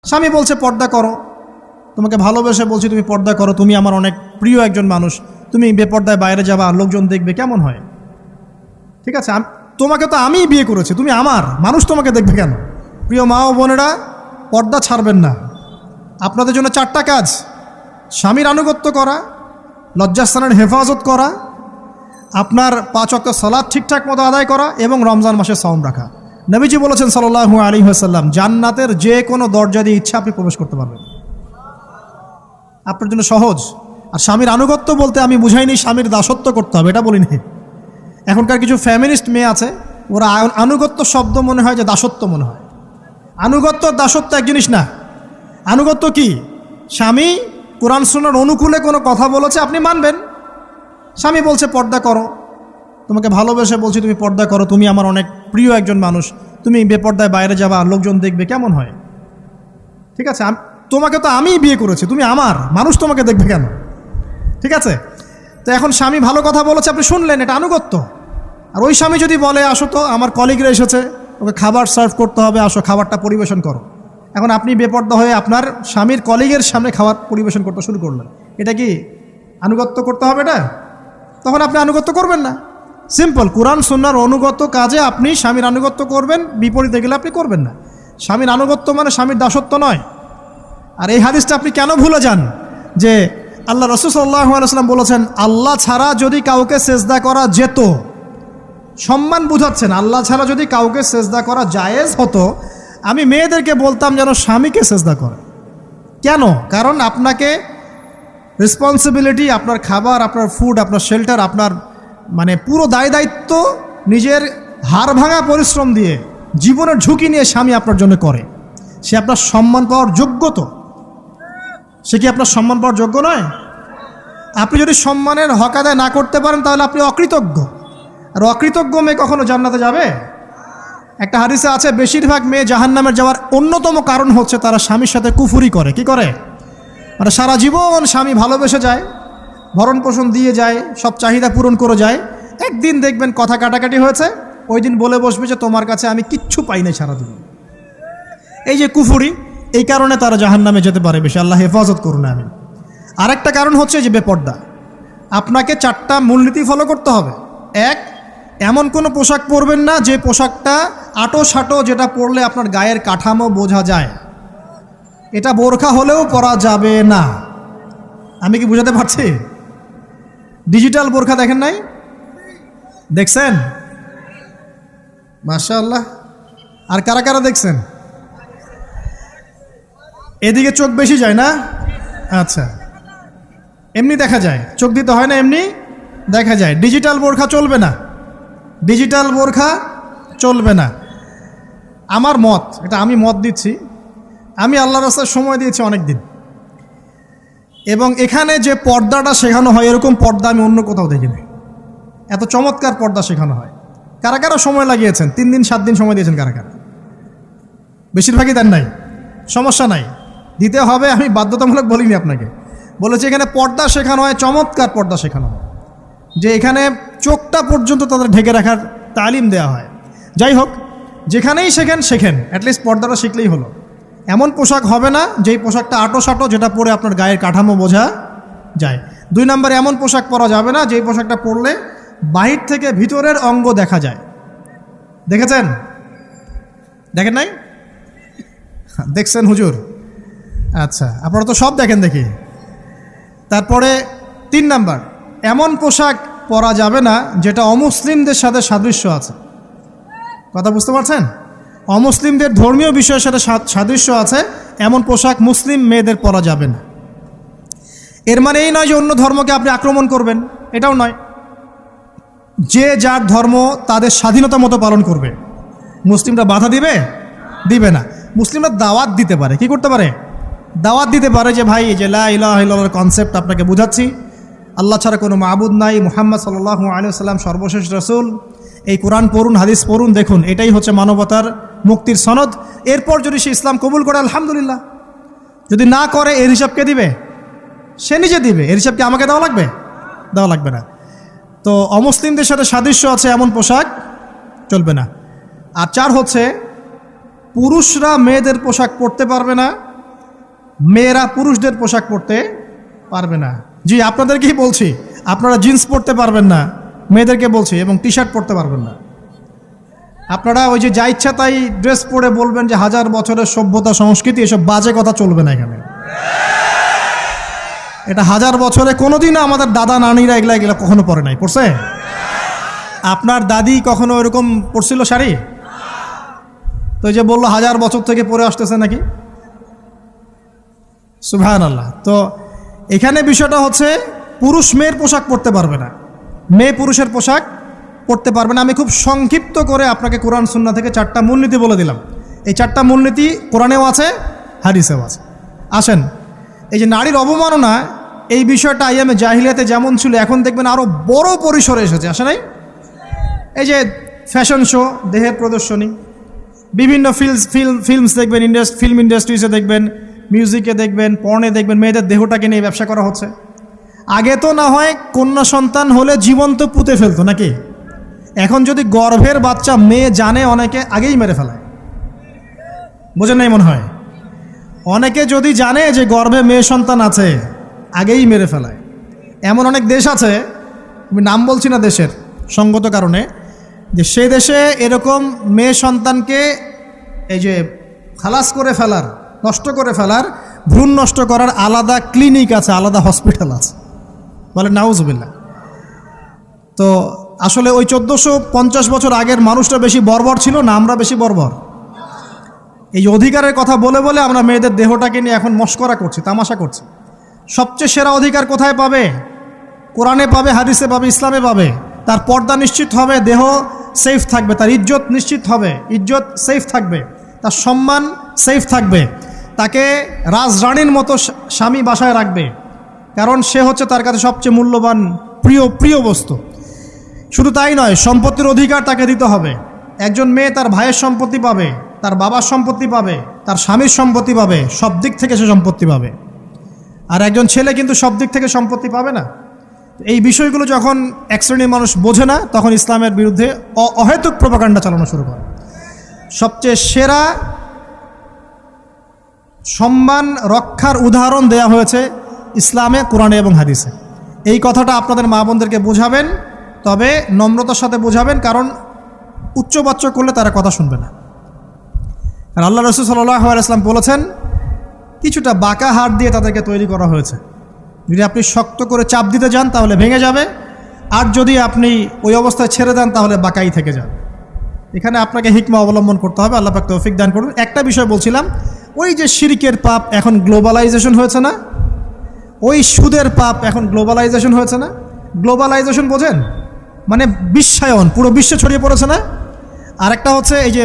স্বামী বলছে পর্দা করো, তোমাকে ভালোবেসে বলছি তুমি পর্দা করো, তুমি আমার অনেক প্রিয় একজন মানুষ, তুমি বেপর্দায় বাইরে যাবা, লোকজন দেখবে, কেমন হয়? ঠিক আছে, তোমাকে তো আমিই বিয়ে করেছি, তুমি আমার মানুষ, তোমাকে দেখবে কেন? প্রিয় মা ও বোনেরা, পর্দা ছাড়বেন না। আপনাদের জন্য 4টা কাজ: স্বামীর আনুগত্য করা, লজ্জাস্থানের হেফাজত করা, আপনার 5 ওয়াক্ত সালাত ঠিকঠাক মতো আদায় করা এবং রমজান মাসে সাওম রাখা। নবীজি বলেছেন সাল্লাল্লাহু আলাইহি ওয়াসাল্লাম, জান্নাতের যে কোনো দরজা দিয়ে ইচ্ছা আপনি প্রবেশ করতে পারবেন। আপনার জন্য সহজ। আর স্বামীর আনুগত্য বলতে আমি বুঝাইনি স্বামীর দাসত্ব করতে হবে, এটা বলিনি। এখনকার কিছু ফ্যামিলিস্ট মেয়ে আছে, ওরা আনুগত্য শব্দ মনে হয় যে দাসত্ব মনে হয়। আনুগত্য দাসত্ব এক জিনিস না। আনুগত্য কি? স্বামী কোরআন সুন্নাহর অনুকূলে কোনো কথা বলেছে, আপনি মানবেন। স্বামী বলছে পর্দা করো, তোমাকে ভালোবেসে বলছি তুমি পর্দা করো, তুমি আমার অনেক প্রিয় একজন মানুষ, তুমি বেপর্দায় বাইরে যাবা, লোকজন দেখবে, কেমন হয়? ঠিক আছে, তোমাকে তো আমিই বিয়ে করেছি, তুমি আমার মানুষ, তোমাকে দেখবে কেন? ঠিক আছে, তো এখন স্বামী ভালো কথা বলেছে, আপনি শুনলেন, এটা আনুগত্য। আর ওই স্বামী যদি বলে আসো তো আমার কলিগরা এসেছে, ওকে খাবার সার্ভ করতে হবে, আসো খাবারটা পরিবেশন করো, এখন আপনি বেপর্দা হয়ে আপনার স্বামীর কলিগের সামনে খাবার পরিবেশন করতে শুরু করলেন, এটা কি আনুগত্য করতে হবে? এটা তখন আপনি আনুগত্য করবেন না। সিম্পল, কোরআন সুন্নাহর অনুগত কাজে আপনি স্বামীর আনুগত্য করবেন, বিপরীতে গেলে আপনি করবেন না। স্বামীর আনুগত্য মানে স্বামীর দাসত্ব নয়। আর এই হাদিসটা আপনি কেন ভুলে যান যে আল্লাহ রাসূল সাল্লাল্লাহু আলাইহি ওয়াসাল্লাম বলেছেন, আল্লাহ ছাড়া যদি কাউকে সেজদা করা যেত, সম্মান বুঝাচ্ছেন, আল্লাহ ছাড়া যদি কাউকে সেজদা করা জায়েজ হতো, আমি মেয়েদেরকে বলতাম যেন স্বামীকে সেজদা করে। কেন? কারণ আপনাকে রেসপন্সিবিলিটি, আপনার খাবার, আপনার ফুড, আপনার শেল্টার, আপনার মানে পুরো দায় দায়িত্ব নিজের হাড় ভাঙা পরিশ্রম দিয়ে, জীবনের ঝুঁকি নিয়ে স্বামী আপনার জন্য করে। সে আপনার সম্মান পাওয়ার যোগ্য তো? সে কি আপনার সম্মান পাওয়ার যোগ্য নয়? আপনি যদি সম্মানের হক আদায় না করতে পারেন তাহলে আপনি অকৃতজ্ঞ। আর অকৃতজ্ঞ মেয়ে কখনো জান্নাতে যাবে? একটা হাদিসে আছে, বেশিরভাগ মেয়ে জাহান্নামের যাওয়ার অন্যতম কারণ হচ্ছে তারা স্বামীর সাথে কুফুরি করে। কি করে? মানে সারা জীবন স্বামী ভালোবেসে যায়, ভরণ পোষণ দিয়ে যায়, সব চাহিদা পূরণ করে যায়, একদিন দেখবেন কথা কাটাকাটি হয়েছে, ওই দিন বলে বসবে যে তোমার কাছে আমি কিচ্ছু পাই নাই সারাদিন। এই যে কুফুরি, এই কারণে তারা জাহান্নামে যেতে পারে বেশি। আল্লাহ হেফাজত করুন। আমি আরেকটা কারণ হচ্ছে যে বেপর্দা। আপনাকে 4টা মূলনীতি ফলো করতে হবে। 1, এমন কোনো পোশাক পরবেন না যে পোশাকটা আটো সাটো, যেটা পরলে আপনার গায়ের কাঠামো বোঝা যায়। এটা বোরখা হলেও পরা যাবে না। আমি কি বুঝাতে পারছি? ডিজিটাল বোরখা দেখেন নাই? দেখছেন? মাশাআল্লাহ। আর কারা কারা দেখছেন? এদিকে চোখ বেশি যায় না? আচ্ছা, এমনি দেখা যায়, চোখ দিতে হয় না, এমনি দেখা যায়। ডিজিটাল বোরখা চলবে না, ডিজিটাল বোরখা চলবে না। আমার মত, এটা আমি মত দিচ্ছি, আমি আল্লাহর রাস্তায় সময় দিয়েছি অনেক দিন, এবং এখানে যে পর্দাটা শেখানো হয় এরকম পর্দা আমি অন্য কোথাও দেখিনি। এত চমৎকার পর্দা শেখানো হয়। কারা কারা সময় লাগিয়েছেন? 3 দিন 7 দিন সময় দিয়েছেন কারা কারা? বেশিরভাগই দেন নাই। সমস্যা নাই, দিতে হবে, আমি বাধ্যতামূলক বলিনি আপনাকে। বলেছি এখানে পর্দা শেখানো হয়, চমৎকার পর্দা শেখানো হয়, যে এখানে চোখটা পর্যন্ত তাদের ঢেকে রাখার তালিম দেওয়া হয়। যাই হোক, যেখানেই শেখেন অ্যাটলিস্ট পর্দাটা শিখলেই হলো। এমন পোশাক হবে না যেই পোশাকটা আটো সাটো, যেটা পরে আপনার গায়ের কাঠামো বোঝা যায়। 2 নম্বরে এমন পোশাক পরা যাবে না যেই পোশাকটা পরলে বাহির থেকে ভিতরের অঙ্গ দেখা যায়। দেখেছেন? দেখেন নাই? দেখছেন হুজুর? আচ্ছা, আপনারা তো সব দেখেন দেখি। তারপরে 3 নাম্বার, এমন পোশাক পরা যাবে না যেটা অমুসলিমদের সাথে সাদৃশ্য আছে। কথা বুঝতে পারছেন? অমুসলিমদের ধর্মীয় বিষয়ের সাথে সাদৃশ্য আছে এমন পোশাক মুসলিম মেয়েদের পরা যাবে না। এর মানে এই নয় যে অন্য ধর্মকে আপনি আক্রমণ করবেন, এটাও নয়। যে যার ধর্ম তাদের স্বাধীনতা মতো পালন করবে। মুসলিমরা বাধা দিবে? দিবে না। মুসলিমরা দাওয়াত দিতে পারে। কি করতে পারে? দাওয়াত দিতে পারে যে ভাই, যে লা ইলাহা ইল্লাল্লাহর কনসেপ্ট আপনাকে বুঝাচ্ছি, আল্লাহ ছাড়া কোনো মাবুদ নাই, মুহাম্মদ সাল্লাল্লাহু আলাইহি ওয়াসাল্লাম সর্বশেষ রাসূল, এই কোরআন পড়ুন, হাদিস পড়ুন, দেখুন এটাই হচ্ছে মানবতার মুক্তির সনদ। এরপর যদি সে ইসলাম কবুল করে আলহামদুলিল্লাহ, যদি না করে এর হিসাব কে দিবে? সে নিজে দিবে। এর হিসাব কি আমাকে দেওয়া লাগবে? দেওয়া লাগবে না। তো অমুসলিমদের সাথে সাদৃশ্য আছে এমন পোশাক চলবে না। আর 4 হচ্ছে, পুরুষরা মেয়েদের পোশাক পরতে পারবে না, মেয়েরা পুরুষদের পোশাক পরতে পারবে না। জি, আপনাদেরকেই বলছি, আপনারা জিন্স পরতে পারবেন না, মেয়েদেরকে বলছি, এবং টি শার্ট পরতে পারবেন না। আপনারা ওই যে যা ইচ্ছা তাই ড্রেস পরে বলবেন যে হাজার বছরের সভ্যতা সংস্কৃতি, এসব বাজে কথা চলবে না এখানে। এটা হাজার বছরে কোনোদিনও আমাদের দাদা নানিরা এগুলা কখনো পরে নাই। পড়ছে? আপনার দাদি কখনো এরকম পরছিল শাড়ি? তো এই যে বললো হাজার বছর থেকে পরে আসতেছে নাকি। সুবহানাল্লাহ। তো এখানে বিষয়টা হচ্ছে পুরুষ মেয়ের পোশাক পরতে পারবে না, মেয়ে পুরুষের পোশাক পড়তে পারবে না। আমি খুব সংক্ষিপ্ত করে আপনাকে কোরআন সুন্নাহ থেকে 4টা মূলনীতি বলে দিলাম। এই 4টা মূলনীতি কোরআনেও আছে, হাদিসেও আছে। আসেন, এই যে নারীর অবমাননা, এই বিষয়টা আইয়ামে জাহিলিয়াতে যেমন ছিল, এখন দেখবেন আরও বড় পরিসরে এসেছে। আসে নাই? এই যে ফ্যাশন শো, দেহের প্রদর্শনী, বিভিন্ন ফিল্মস দেখবেন, ফিল্ম ইন্ডাস্ট্রিজে দেখবেন, মিউজিকে দেখবেন, পর্নে দেখবেন, মেয়েদের দেহটাকে নিয়ে ব্যবসা করা হচ্ছে। আগে তো না হয় কন্যা সন্তান হলে জীবন্ত পুঁতে ফেলতো নাকি, এখন যদি গর্ভের বাচ্চা মেয়ে জানে, অনেকে আগেই মেরে ফেলায়। বোঝেন নাই মনে হয়? অনেকে যদি জানে যে গর্ভে মেয়ে সন্তান আছে, আগেই মেরে ফেলায়। এমন অনেক দেশ আছে, আমি নাম বলছি না দেশের সঙ্গত কারণে, যে সেই দেশে এরকম মেয়ে সন্তানকে এই যে খালাস করে ফেলার, নষ্ট করে ফেলার, ভ্রূণ নষ্ট করার আলাদা ক্লিনিক আছে, আলাদা হসপিটাল আছে। বলে নাউজুবিল্লাহ। তো আসলে ওই 1450 বছর আগের মানুষটা বেশি বর্বর ছিল না আমরা বেশি বর্বর? এই অধিকারের কথা বলে বলে আমরা মেয়েদের দেহটাকে নিয়ে এখন মস্করা করছি, তামাশা করছি। সবচেয়ে সেরা অধিকার কোথায় পাবে? কোরআনে পাবে, হাদিসে পাবে, ইসলামে পাবে। তার পর্দা নিশ্চিত হবে, দেহ সেফ থাকবে, তার ইজ্জত নিশ্চিত হবে, ইজ্জত সেফ থাকবে, তার সম্মান সেফ থাকবে, তাকে রাজরানীর মতো স্বামী বাসায় রাখবে, কারণ সে হচ্ছে তার কাছে সবচেয়ে মূল্যবান প্রিয় বস্তু। শুধু তাই নয়, সম্পত্তির অধিকার তাকে দিতে হবে। একজন মেয়ে তার ভাইয়ের সম্পত্তি পাবে, তার বাবার সম্পত্তি পাবে, তার স্বামীর সম্পত্তি পাবে, সব দিক থেকে সে সম্পত্তি পাবে। আর একজন ছেলে কিন্তু সব দিক থেকে সম্পত্তি পাবে না। এই বিষয়গুলো যখন এক শ্রেণীর মানুষ বোঝে না, তখন ইসলামের বিরুদ্ধে অহেতুক প্রোপাগান্ডা চালানো শুরু করে। সবচেয়ে সেরা সম্মান রক্ষার উদাহরণ দেয়া হয়েছে ইসলামে, কোরআনে এবং হাদিসে। এই কথাটা আপনাদের মা বোনদেরকে বোঝাবেন, তবে নম্রতার সাথে বোঝাবেন, কারণ উচ্চবাচ্য করলে তারা কথা শুনবে না। আর আল্লাহ রাসূল সাল্লাল্লাহু আলাইহি ওয়াসাল্লাম বলেছেন, কিছুটা বাঁকা হাড় দিয়ে তাদেরকে তৈরি করা হয়েছে। যদি আপনি শক্ত করে চাপ দিতে যান তাহলে ভেঙে যাবে, আর যদি আপনি ওই অবস্থায় ছেড়ে দেন তাহলে বাঁকাই থেকে যাবে। এখানে আপনাকে হিকমা অবলম্বন করতে হবে। আল্লাহ পাক তৌফিক দান করুন। একটা বিষয় বলছিলাম, ওই যে শিরকের পাপ এখন গ্লোবালাইজেশন হয়েছে না, ওই সুদের পাপ এখন গ্লোবালাইজেশন হয়েছে না। গ্লোবালাইজেশন বোঝেন? মানে বিশ্বায়ন, পুরো বিশ্বে ছড়িয়ে পড়েছে না। আরেকটা হচ্ছে এই যে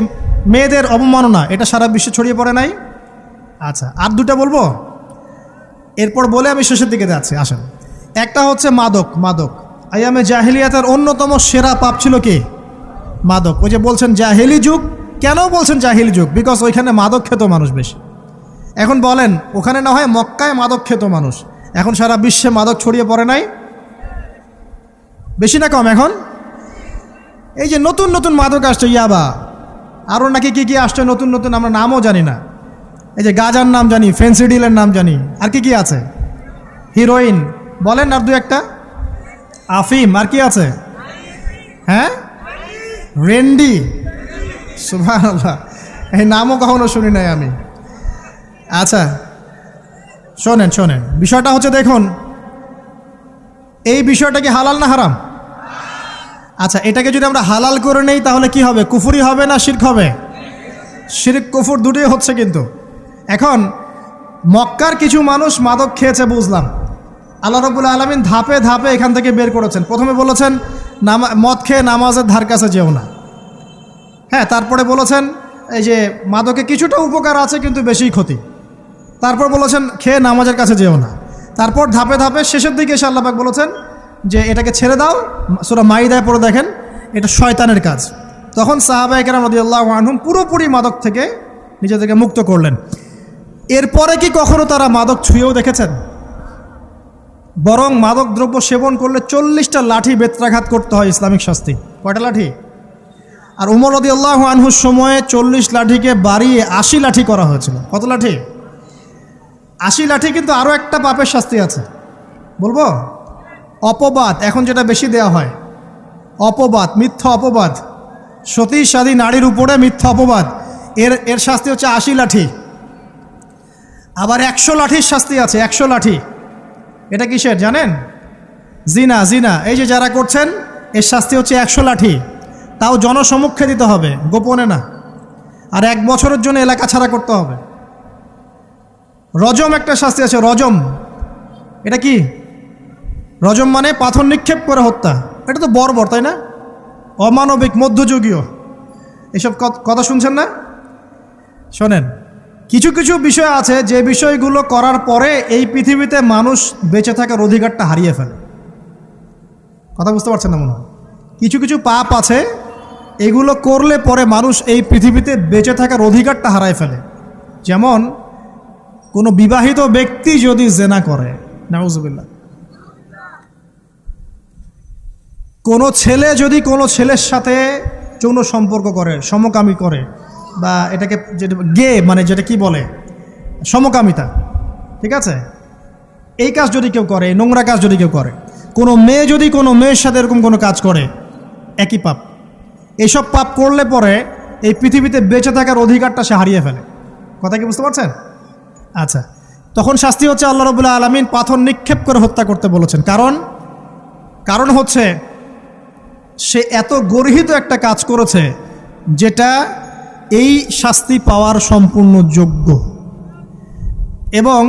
মেয়েদের অবমাননা, এটা সারা বিশ্বে ছড়িয়ে পড়ে নাই? আচ্ছা, আর দুটা বলবো, এরপর বলে আমি শেষের দিকে যাচ্ছি। আসেন, একটা হচ্ছে মাদক। আইয়ামে জাহিলিয়াতের অন্যতম সেরা পাপ ছিল কি? মাদক। ওই যে বলছেন জাহিলি যুগ, কেন বলছেন জাহিলি যুগ? বিকজ ওইখানে মাদক খেত মানুষ বেশি। এখন বলেন, ওখানে না হয় মক্কায় মাদক খেত মানুষ, এখন সারা বিশ্বে মাদক ছড়িয়ে পড়ে নাই? বেশি না কম? এখন এই যে নতুন নতুন মাদক আসছে, ইয়াবা, আরও নাকি কি আসছে নতুন নতুন, আমরা নামও জানি না। এই যে গাজার নাম জানি, ফেন্সিডিলের নাম জানি, আর কি আছে, হিরোইন বলেন, আর দু একটা, আফিম, আর কি আছে? হ্যাঁ, রেন্ডি। সুবহানাল্লাহ, এই নামও কখনো শুনি নাই আমি। আচ্ছা শোনেন, বিষয়টা হচ্ছে, দেখুন, এই বিষয়টা কি হালাল না হারাম? আচ্ছা, এটাকে যদি আমরা হালাল করে নেই তাহলে কি হবে? কুফরি হবে না শিরক হবে? শিরক কুফর দুটোই হচ্ছে। কিন্তু এখন মক্কার কিছু মানুষ মাদক খেয়েছে বুঝলাম, আল্লাহ রাব্বুল আলামিন ধাপে ধাপে এখান থেকে বের করেছেন। প্রথমে বলেছেন মদ খেয়ে নামাজের ধার কাছে যেও না। হ্যাঁ, তারপরে বলেছেন এই যে মাদকে কিছুটা উপকার আছে কিন্তু বেশি ক্ষতি। তারপর বলেছেন খেয়ে নামাজের কাছে যেও না। তারপর ধাপে ধাপে শেষের দিকে এসে আল্লাহ পাক বলেছেন যে এটাকে ছেড়ে দাও। সূরা মাইদায় পড়ে দেখেন, এটা শয়তানের কাজ। তখন সাহাবায়ে কেরাম রাদিয়াল্লাহু আনহুম পুরোপুরি মাদক থেকে নিজেদেরকে মুক্ত করলেন। এরপরে কি কখনো তারা মাদক ছুঁয়েও দেখেছেন? বরং মাদক দ্রব্য সেবন করলে 40টা লাঠি বেত্রাঘাত করতে হয়, ইসলামিক শাস্তি। কয়টা লাঠি? আর উমর রাদিয়াল্লাহু আনহুর সময়ে 40 লাঠিকে বাড়িয়ে 80 লাঠি করা হয়েছিল। কত লাঠি? 80 লাঠি কিন্তু আরও একটা পাপের শাস্তি আছে, বলবো? অপবাদ, এখন যেটা বেশি দেওয়া হয়, অপবাদ, মিথ্যা অপবাদ, সতী সাধী নারীর উপরে মিথ্যা অপবাদ, এর শাস্তি হচ্ছে 80 লাঠি। আবার 100 লাঠির শাস্তি আছে, 100 লাঠি। এটা কিসের জানেন? জিনা, জিনা। এই যে যারা করছেন, এর শাস্তি হচ্ছে 100 লাঠি, তাও জনসমক্ষে দিতে হবে, গোপনে না। আর 1 বছরের জন্য এলাকা ছাড়া করতে হবে। রজম একটা শাস্তি আছে, রজম। এটা কি? রজম মানে পাথর নিক্ষেপ করে হত্যা। এটা তো বর্বর, তাই না? অমানবিক, মধ্যযুগীয়। এসব কথা শুনছেন না? শোনেন, কিছু কিছু বিষয় আছে যে বিষয়গুলো করার পরে এই পৃথিবীতে মানুষ বেঁচে থাকার অধিকারটা হারিয়ে ফেলে। কথা বুঝতে পারছেন না মনে হয়? কিছু কিছু পাপ আছে, এগুলো করলে পরে মানুষ এই পৃথিবীতে বেঁচে থাকার অধিকারটা হারায় ফেলে। যেমন কোনো বিবাহিত ব্যক্তি যদি জেনা করে, নাউজুবিল্লাহ, কোনো ছেলে যদি কোনো ছেলের সাথে যৌন সম্পর্ক করে, সমকামী করে, বা এটাকে যেটা গে মানে যেটা কি বলে, সমকামিতা, ঠিক আছে, এই কাজ যদি কেউ করে, নোংরা কাজ যদি কেউ করে, কোনো মেয়ে যদি কোনো মেয়ের সাথে এরকম কোনো কাজ করে, একই পাপ। এসব পাপ করলে পরে এই পৃথিবীতে বেঁচে থাকার অধিকারটা সে হারিয়ে ফেলে। কথা কি বুঝতে পারছেন? আচ্ছা, তখন শাস্তি হচ্ছে আল্লাহ রাব্বুল আলামিন পাথর নিক্ষেপ করে হত্যা করতে বলেছেন। কারণ হচ্ছে সে এত গর্হিত একটা কাজ করেছে যেটা এই শাস্তি পাওয়ার সম্পূর্ণ যোগ্য। এবং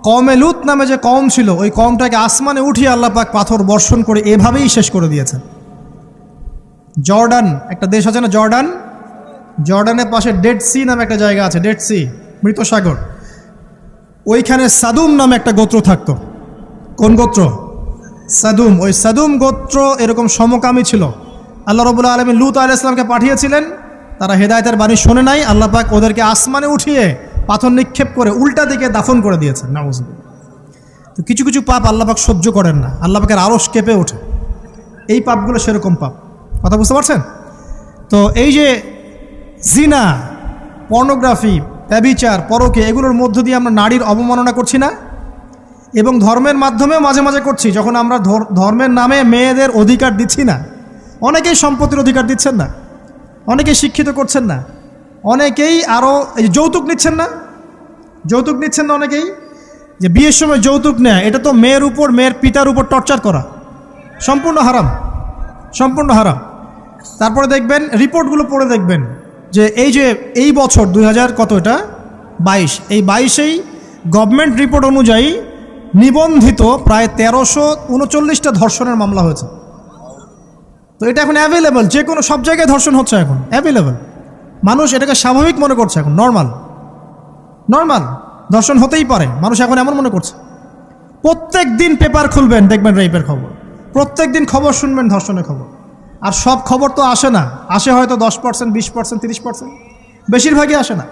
কওমে লূত নামে যে কওম ছিল, ওই কওমটাকে আসমানে উঠিয়ে আল্লাহ পাক পাথর বর্ষণ করে এভাবেই শেষ করে দিয়েছেন। জর্ডান একটা দেশ আছে না, জর্ডানের পাশে ডেড সি নামে একটা জায়গা আছে, ডেড সি, মৃত সাগর। ওইখানে সাদুম নামে একটা গোত্র থাকতো। কোন গোত্র? সাদুম। ওই সাদুম গোত্র এরকম সমকামী ছিল। আল্লাহ রাব্বুল আলামিন লূত আলাইহিস সালামকে পাঠিয়েছিলেন, তারা হেদায়েতের বাণী শোনে নাই। আল্লাহ পাক ওদেরকে আসমানে উঠিয়ে পাথর নিক্ষেপ করে উল্টা দিকে দাফন করে দিয়েছেন। নাউজুবিল্লাহ। তো কিছু কিছু পাপ আল্লাহ পাক সহ্য করেন না, আল্লাহ পাকের আরশ কেঁপে ওঠে। এই পাপগুলো সেরকম পাপ। কথা বুঝতে পারছেন? তো এই যে জিনা, পর্নোগ্রাফি, ব্যভিচার, পরকে, এগুলোর মধ্য দিয়ে আমরা নারীর অবমাননা করছি না? এবং ধর্মের মাধ্যমেও মাঝে মাঝে করছি, যখন আমরা ধর্মের নামে মেয়েদের অধিকার দিচ্ছি না। অনেকেই সম্পত্তির অধিকার দিচ্ছেন না, অনেকেই শিক্ষিত করছেন না, অনেকেই আরও এই যৌতুক নিচ্ছেন না, যৌতুক নিচ্ছেন না অনেকেই। যে বিয়ের সময় যৌতুক নেয়, এটা তো মেয়ের উপর, মেয়ের পিতার উপর টর্চার করা, সম্পূর্ণ হারাম, সম্পূর্ণ হারাম। তারপরে দেখবেন, রিপোর্টগুলো পড়ে দেখবেন যে এই বছর 2022, এই 22-এই গভর্নমেন্ট রিপোর্ট অনুযায়ী নিবন্ধিত প্রায় 1339টা ধর্ষণের মামলা হয়েছে। তো এটা এখন অ্যাভেলেবল, যে কোনো সব জায়গায় ধর্ষণ হচ্ছে, এখন অ্যাভেলেবল। মানুষ এটাকে স্বাভাবিক মনে করছে, এখন নর্মাল ধর্ষণ হতেই পারে, মানুষ এখন এমন মনে করছে। প্রত্যেক দিন পেপার খুলবেন, দেখবেন রেপের খবর, প্রত্যেক দিন খবর শুনবেন ধর্ষণের খবর। আর সব খবর তো আসে না, আসে হয়তো 10%, 20%, 30%, বেশিরভাগই আসে না।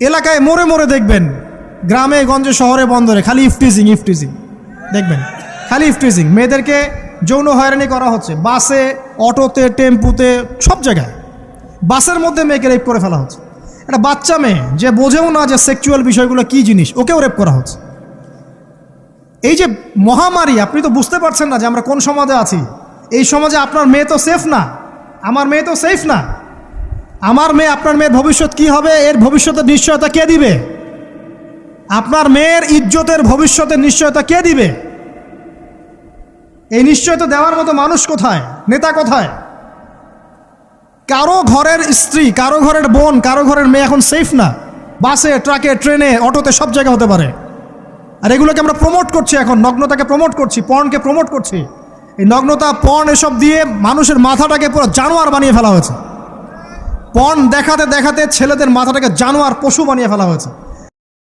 এলাকায় মোড়ে মোড়ে দেখবেন, গ্রামে গঞ্জে শহরে বন্দরে খালি ইফটিজিং দেখবেন, খালি ইফটিজিং। মেয়েদেরকে যৌন হয়রানি করা হচ্ছে, বাসে, অটোতে, টেম্পুতে, সব জায়গায়। বাসের মধ্যে মেয়েকে রেপ করে ফেলা হচ্ছে। একটা বাচ্চা মেয়ে যে বোঝেও না যে সেক্সুয়াল বিষয়গুলো কী জিনিস, ওকেও রেপ করা হচ্ছে। এই যে মহামারী, আপনি তো বুঝতে পারছেন না যে আমরা কোন সমাজে আছি। এই সমাজে আপনার মেয়ে তো সেফ না, আমার মেয়ে তো সেফ না। আমার মেয়ে, আপনার মেয়ের ভবিষ্যৎ কি হবে, এর ভবিষ্যতের নিশ্চয়তা কে দিবে? আপনার মেয়ের ইজ্জতের ভবিষ্যতের নিশ্চয়তা কে দিবে? এই নিশ্চয়তা দেওয়ার মতো মানুষ কোথায়, নেতা কোথায়? কারো ঘরের স্ত্রী, কারো ঘরের বোন, কারো ঘরের মেয়ে এখন সেফ না। বাসে, ট্রাকে, ট্রেনে, অটোতে, সব জায়গায় হতে পারে। আর এগুলোকে আমরা প্রমোট করছি, এখন নগ্নতাকে প্রমোট করছি, পর্নকে প্রমোট করছি। এই নগ্নতা, পর্ন, এসব দিয়ে মানুষের মাথাটাকে পুরো জানোয়ার বানিয়ে ফেলা হয়েছে। পর্ন দেখাতে দেখাতে ছেলেদের মাথাটাকে জানোয়ার, পশু বানিয়ে ফেলা হয়েছে।